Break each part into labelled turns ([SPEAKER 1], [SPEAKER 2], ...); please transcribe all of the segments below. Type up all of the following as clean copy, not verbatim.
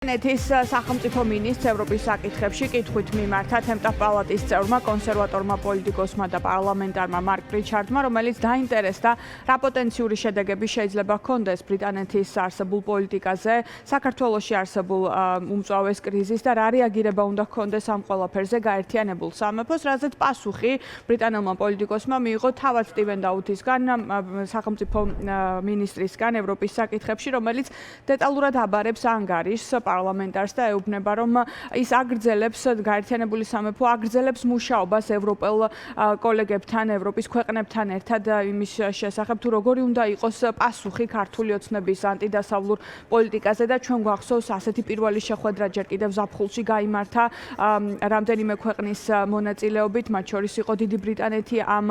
[SPEAKER 1] ბრიტანეთის სახელმწიფო მინისტრს ევროპის საკითხებში კითხვით მიმართა თემტა პალატის წევრმა, კონსერვატორმა პოლიტიკოსმა და პარლამენტარმა მარკ პრიჩარდმა, რომელიც დაინტერესდა რა პოტენციური შედეგები შეიძლება ჰქონდეს ბრიტანეთის არსებულ პოლიტიკაზე, საქართველოში არსებულ უმწვავეს კრიზისს და რა რეაგირება უნდა ჰქონდეს ამ ყველაფერზე გაერთიანებულ სამეფოს, რაზეც პასუხი ბრიტანელმა პოლიტიკოსმა მიიღო თავად სტივენ დაუთისგან, სახელმწიფო მინისტრისგან ევროპის საკითხებში, რომელიც დეტალურად აბარებს ანგარიშს პარლამენტარს და ეუბნება, რომ ის აგრძელებს გაერთიანებული სამეფო აგრძელებს მუშაობას ევროპელ კოლეგებთან, ევროპის ქვეყნებთან ერთად იმის შესახებ, თუ როგორი უნდა იყოს პასუხი ქართული ოცნების ანტიდასავლურ პოლიტიკაზე და ჩვენ გვახსოვს ასეთი პირველი შეხვედრა ჯერ კიდევ ზაფხულში გაიმართა რამდენიმე ქვეყნის მონაწილეობით, მათ შორის იყო დიდი ბრიტანეთი ამ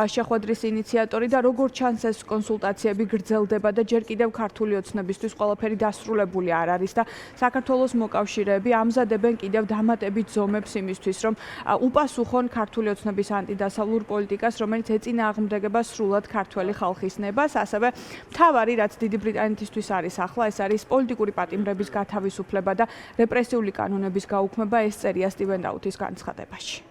[SPEAKER 1] შეხვედრის ინიციატორი და როგორ ჩანს ეს კონსულტაციები გრძელდება და ჯერ კიდევ ქართული ოცნებისთვის ყველაფერი დასრულებული არ არის და საქართველოს მოკავშირეები ამზადებენ კიდევ დამატებით ზომებს იმისთვის, რომ უპასუხონ ქართული ოცნების ანტიდასავლურ პოლიტიკას, რომელიც ეწინააღმდეგება სრულად ქართველი ხალხის ნებას, ასევე მთავარი, რაც დიდი ბრიტანეთისთვის არის ახლა, ეს არის პოლიტიკური პატიმრების გათავისუფლება და რეპრესიული კანონების გაუქმება, ეს წერია სტივენ დაუთის განცხადებაში.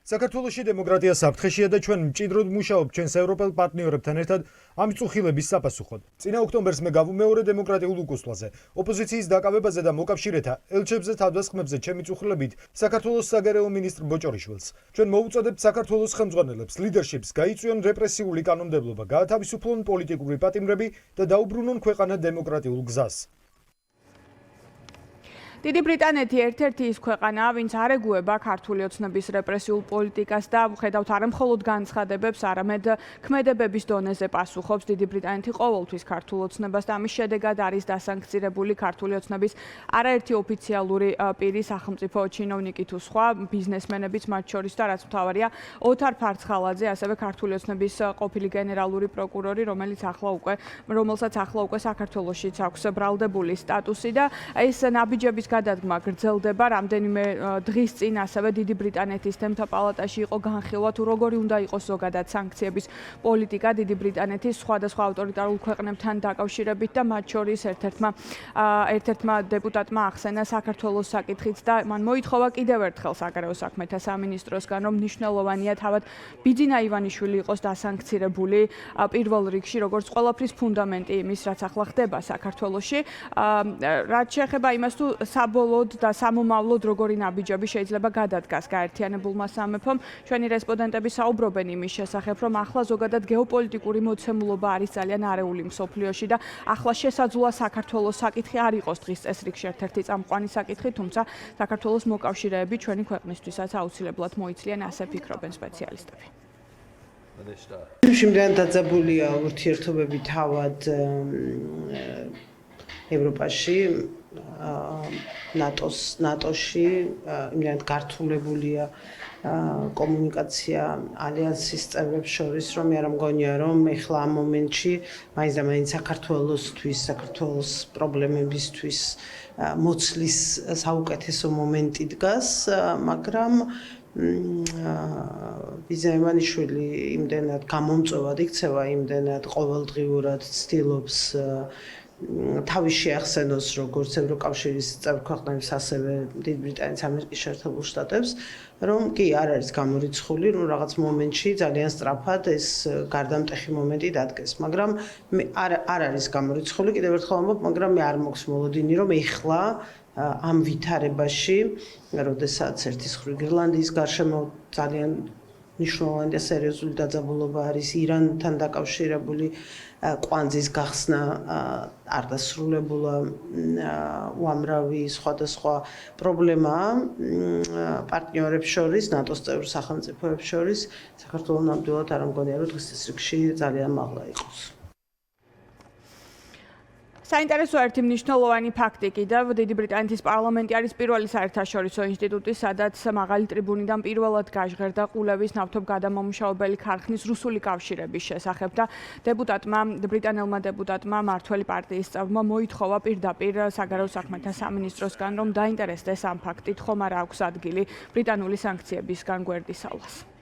[SPEAKER 2] საქართველოში დემოკრატია საფრთხეშია და ჩვენ მჭიდროდ მუშაობთ ჩვენს ევროპელ პარტნიორებთან ერთად ამ წუხილების საპასუხოდ. წინა ოქტომბერს მე გავუმეორე დემოკრატიულ უკუსლაზე, ოპოზიციის დაკავებაზე და მოკავშირეთა ელჩებზე თავდასხმებზე ჩემი წუხილებით საქართველოს საგარეო მინისტრ ბოჭორიშვილს. ჩვენ მოუწოდებთ საქართველოს ხელმძღვანელებს, ლიდერშიპს გაიწვიონ რეპრესიული კანონმდებლობა, გაათავისუფლონ პოლიტიკური პატიმრები და დაუბრუნონ ქვეყანა დემოკრატიულ გზას.
[SPEAKER 1] დიდი ბრიტანეთი ერთ-ერთი ის ქვეყანაა, ვინც არ ეგუება ქართული ოცნების რეპრესიულ პოლიტიკას და ხედავთ არა მხოლოდ განცხადებებს, არამედ ქმედებების დონეზე პასუხობს. დიდი ბრიტანეთი ყოველთვის ქართულ ოცნებას და ამის შედეგად არის დასანქცირებული ქართული ოცნების არაერთი ოფიციალური პირი, სახელმწიფო ჩინოვნიკი თუ სხვა ბიზნესმენებიც მათ შორის და რაც მთავარია, ოთარ ფარცხალაძე, ასევე ქართული ოცნების ყოფილი გენერალური პროკურორი, რომელსაც ახლა უკვე საქართველოშიც აქვს ბრალდებული სტატუსი და ეს ნაბიჯების გადადგმა გრძელდება რამდენიმე დღის წინ ასევე დიდი ბრიტანეთის თემთა პალატაში იყო განხილვა თუ როგორი უნდა იყოს ზოგადად სანქციების პოლიტიკა დიდი ბრიტანეთის სხვადასხვა ავტორიტარულ ქვეყნებთან დაკავშირებით და მათ შორის ერთ-ერთმა დეპუტატმა ახსენა საქართველოს საკითხიც და მან მოითხოვა კიდევ ერთხელ საგარეო საქმეთა სამინისტროსგან რომ მნიშვნელოვანია თავად ბიძინა ივანიშვილი იყოს დასანქცირებული პირველ რიგში როგორც ყველაფრის ფუნდამენტი იმის რაც ახლა ხდება საქართველოში რაც შეეხება იმას თუ საბოლოოდ და სამომავლოდ როგორი ნაბიჯები შეიძლება გადადგას გაერთიანებულმა სამეფომ. ჩვენი რესპონდენტები საუბრობენ იმის შესახებ, რომ ახლა ზოგადად გეოპოლიტიკური მოცემულობა არის ძალიან არეული მსოფლიოში და ახლა შესაძლოა საქართველოს საკითხი არ იყოს დღის წესრიგში ერთ-ერთი წამყვანი საკითხი, თუმცა საქართველოს მოკავშირეები ჩვენი ქვეყნისთვისაც აუცილებლად მოიცლიან, ასე ფიქრობენ სპეციალისტები.
[SPEAKER 3] Şimdiden დაძაბულია ურთიერთობები თავად ევროპაში ნატოში იმდენად გართულებულია კომუნიკაცია ალიანსის წევრებს შორის, რომ მე არ მგონია, რომ ეხლა ამ მომენტში მაინც და მაინც საქართველოს პრობლემებისთვის მოცლის საუკეთესო მომენტი დგას, მაგრამ ბიძინა ივანიშვილი იმდენად გამომწვევად იქცევა, იმდენად ყოველდღიურად ცდილობს თავის შეახსენოს როგორც ევროკავშირის წევრ ქვეყნებს, ასევე დიდ ბრიტანეთს, ამერიკის შეერთებულ შტატებს, რომ კი არ არის გამორიცხული, რომ რაღაც მომენტში ძალიან სწრაფად ეს გარდამტეხი მომენტი დადგეს, მაგრამ არ არის გამორიცხული, კიდევ ერთხელ ვამბობ, მაგრამ მე არ მაქვს მოლოდინი, რომ ეხლა ამ ვითარებაში, როდესაც ერთის მხრივ ირლანდიის გარშემო ძალიან მნიშვნელოვანი და სერიოზული დაძაბულობა არის ირანთან დაკავშირებული კვანძის გახსნა არ დასრულებულა უამრავი სხვადასხვა პრობლემაა პარტნიორებს შორის, ნატოს წევრ სახელმწიფოებს შორის, საქართველოს ნამდვილად არ მგონია, რომ დღის წესრიგში ძალიან მაღლა იყოს.
[SPEAKER 1] საინტერესო ერთი მნიშვნელოვანი ფაქტი კიდევ დიდი ბრიტანეთის პარლამენტი არის პირველი საერთაშორისო ინსტიტუტი, სადაც მაღალი ტრიბუნიდან პირველად გაჟღერდა ყულევის ნავთობგადამამუშავებელი ქარხნის რუსული კავშირების შესახებ და ბრიტანელმა დეპუტატმა მართველი პარტიის წევრმა მოითხოვა პირდაპირ საგარეო საქმეთა სამინისტროსგან, რომ დაინტერესდეს ამ ფაქტით, ხომ არ აქვს ადგილი ბრიტანული სანქციებისგან გვერდისავლას.